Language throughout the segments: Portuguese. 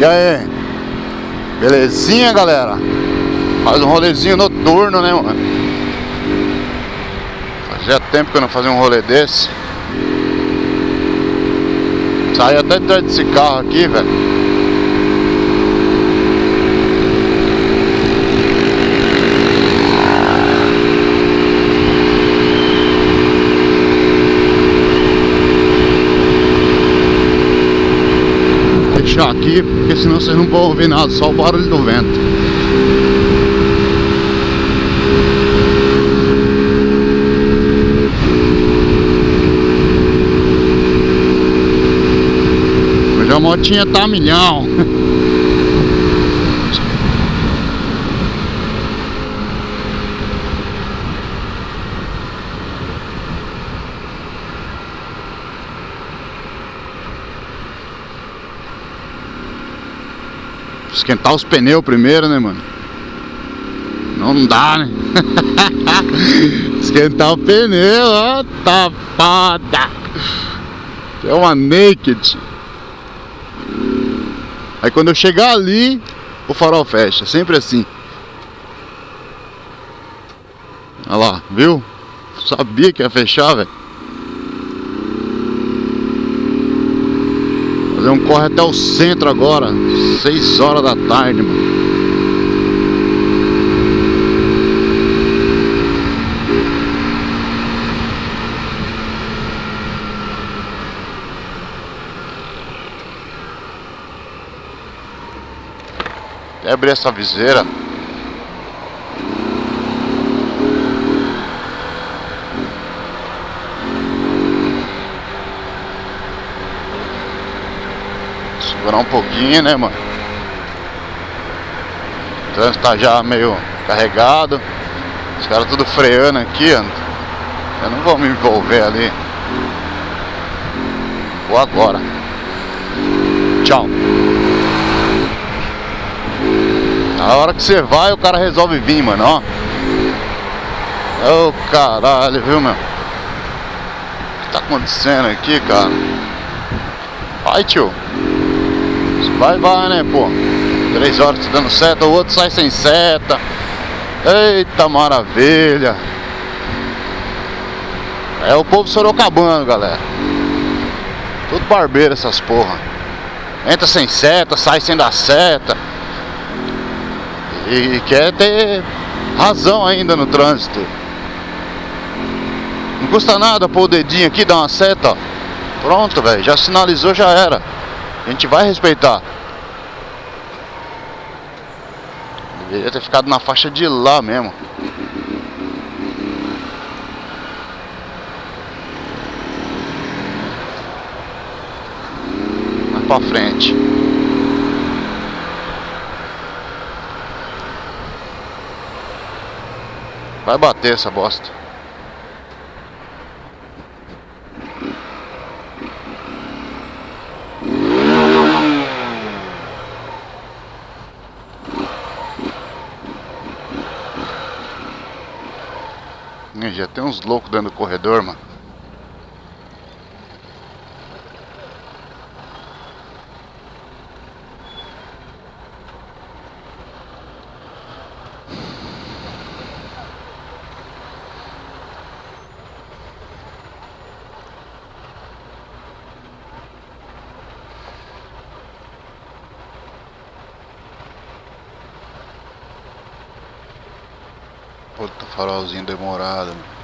E aí? Belezinha, galera? Faz um rolezinho noturno, né, mano? Fazia tempo que eu não fazia um rolê desse. Saí até de trás desse carro aqui, velho. Fechar aqui, porque senão vocês não vão ouvir nada, só o barulho do vento. Hoje a motinha tá a milhão. Esquentar os pneus primeiro, né, mano? Não dá, né? Esquentar o pneu, ó, tá foda. É uma naked. Aí quando eu chegar ali, o farol fecha, sempre assim. Olha lá, viu? Sabia que ia fechar, velho. Fazer um corre até o centro agora, 6 horas da tarde, mano. Até abrir essa viseira. Segurar um pouquinho, né, mano? O trânsito tá já meio carregado. Os caras tudo freando aqui, ó. Eu não vou me envolver ali. Vou agora. Tchau. Na hora que você vai, o cara resolve vir, mano, ó. Ô, caralho, viu, meu? O que tá acontecendo aqui, cara? Vai, tio. Vai, né, pô. 3 horas tá dando seta, o outro sai sem seta. Eita maravilha. É o povo sorocabano, galera. Tudo barbeiro essas porra. Entra sem seta, sai sem dar seta. E quer ter razão ainda no trânsito. Não custa nada pôr o dedinho aqui, dar uma seta, ó. Pronto, velho, já sinalizou, já era. A gente vai respeitar. Deveria ter ficado na faixa de lá mesmo. Mais pra frente. Vai bater essa bosta. Já tem uns loucos dentro do corredor, mano. Puta farolzinho demorado, mano.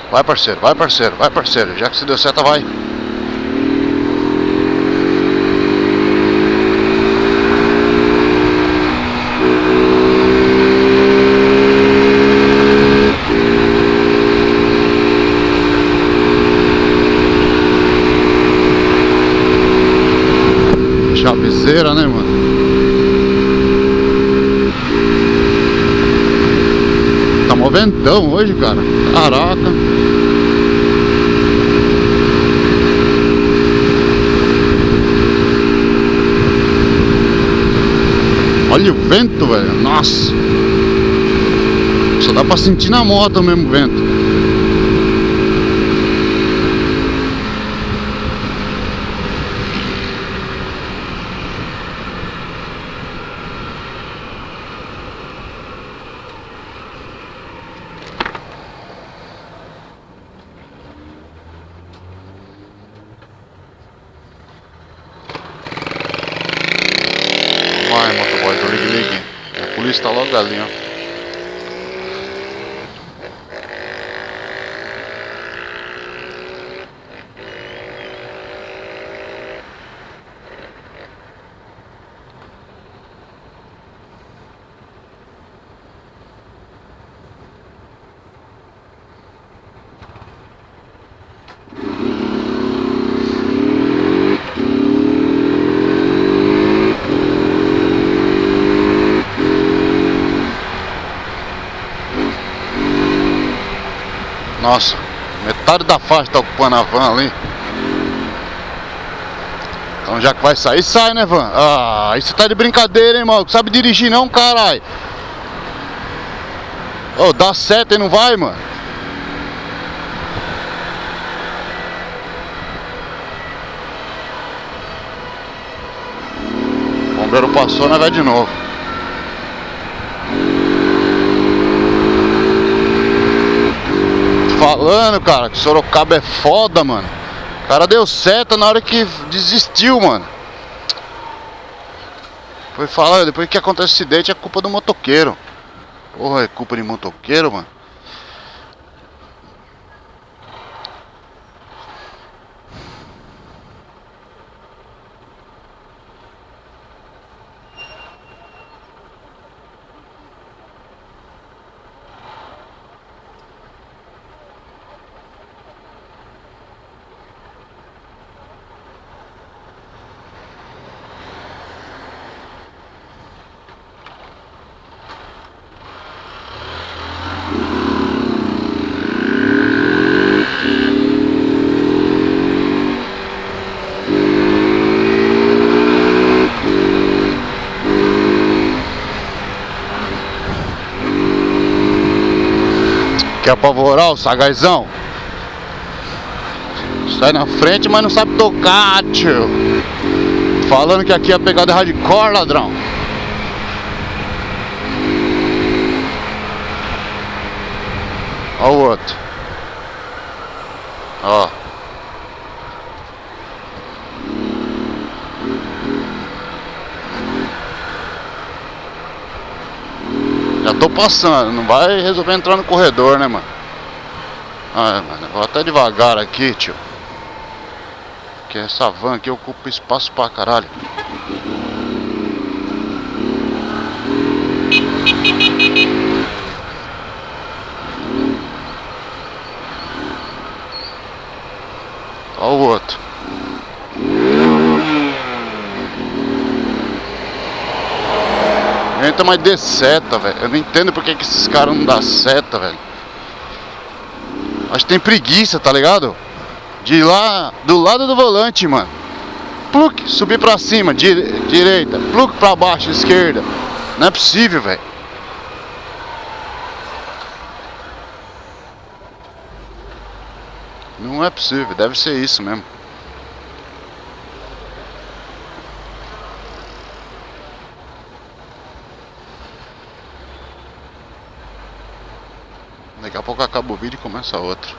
Vai, parceiro, vai, parceiro, vai, parceiro. Já que se deu seta, vai. Chavezeira, né, mano? Tá mó ventão hoje, cara. Caraca. Olha o vento, velho. Nossa. Só dá pra sentir na moto mesmo o vento. Vai, motoboy, tô ligue. A polícia tá logo ali, ó. Nossa, metade da faixa tá ocupando a van ali. Então já que vai sair, sai, né, van? Ah, isso tá de brincadeira, hein, mano? Sabe dirigir não, caralho? Ô, dá seta e não vai, mano? O bombeiro passou, né, vai de novo. Falando, cara, que Sorocaba é foda, mano. O cara deu seta na hora que desistiu, mano. Foi falar, depois que acontece o acidente é culpa do motoqueiro. Porra, é culpa de motoqueiro, mano. Quer apavorar o sagazão? Sai na frente, mas não sabe tocar, tio. Falando que aqui a pegada é hardcore, ladrão. Ó o outro. Ó. Já tô passando, não vai resolver entrar no corredor, né, mano? Ah, mano, vou até devagar aqui, tio. Porque essa van aqui ocupa espaço pra caralho. Ó o outro. Entra, mas dê seta, velho. Eu não entendo porque que esses caras não dão seta, velho. Acho que tem preguiça, tá ligado? De ir lá do lado do volante, mano. Pluk, subir pra cima, direita. Pluk pra baixo, esquerda. Não é possível, velho. Não é possível, deve ser isso mesmo. Daqui a pouco acaba o vídeo e começa outro.